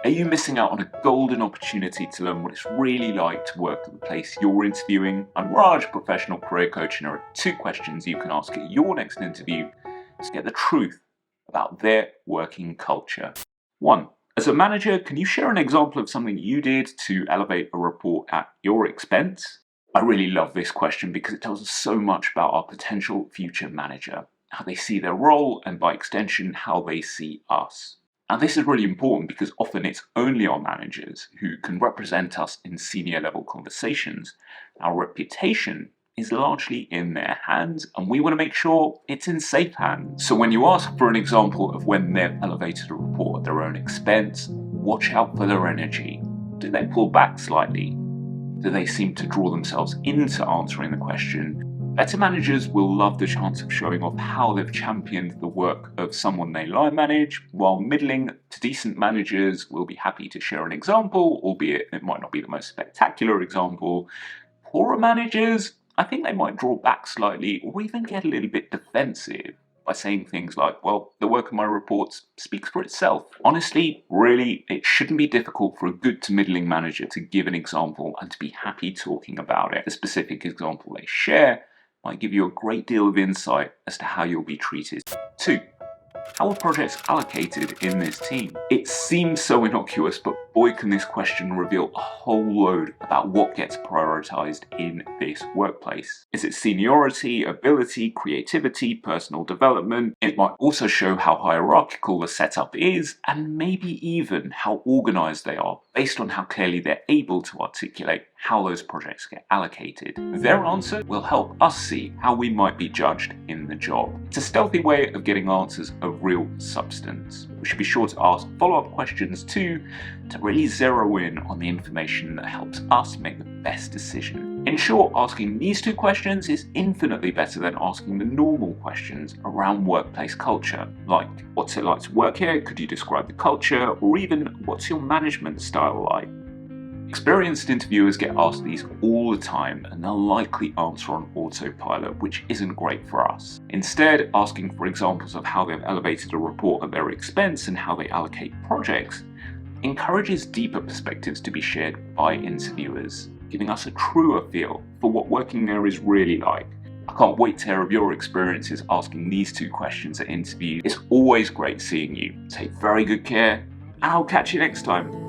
Are you missing out on a golden opportunity to learn what it's really like to work at the place you're interviewing? I'm Raj, professional career coach, and there are 2 questions you can ask at your next interview to get the truth about their working culture. 1. As a manager, can you share an example of something you did to elevate a report at your expense? I really love this question because it tells us so much about our potential future manager, how they see their role, and by extension, how they see us. And this is really important because often it's only our managers who can represent us in senior level conversations. Our reputation is largely in their hands, and we want to make sure it's in safe hands. So when you ask for an example of when they've elevated a report at their own expense, watch out for their energy. Do they pull back slightly? Do they seem to draw themselves into answering the question? Better managers will love the chance of showing off how they've championed the work of someone they line manage, while middling to decent managers will be happy to share an example, albeit it might not be the most spectacular example. Poorer managers, I think they might draw back slightly or even get a little bit defensive by saying things like, well, the work of my reports speaks for itself. Honestly, really, it shouldn't be difficult for a good to middling manager to give an example and to be happy talking about it. The specific example they share might give you a great deal of insight as to how you'll be treated. 2. How are projects allocated in this team? It seems so innocuous, but boy can this question reveal a whole load about what gets prioritized in this workplace. Is it seniority, ability, creativity, personal development? It might also show how hierarchical the setup is, and maybe even how organized they are, based on how clearly they're able to articulate how those projects get allocated. Their answer will help us see how we might be judged in the job. It's a stealthy way of getting answers of real substance. We should be sure to ask follow-up questions too, to really zero in on the information that helps us make the best decision. In short, asking these 2 questions is infinitely better than asking the normal questions around workplace culture, like what's it like to work here, could you describe the culture, or even what's your management style like? Experienced interviewers get asked these all the time and they'll likely answer on autopilot, which isn't great for us. Instead, asking for examples of how they've elevated a report at their expense and how they allocate projects encourages deeper perspectives to be shared by interviewers, giving us a truer feel for what working there is really like. I can't wait to hear of your experiences asking these 2 questions at interview. It's always great seeing you. Take very good care, and I'll catch you next time.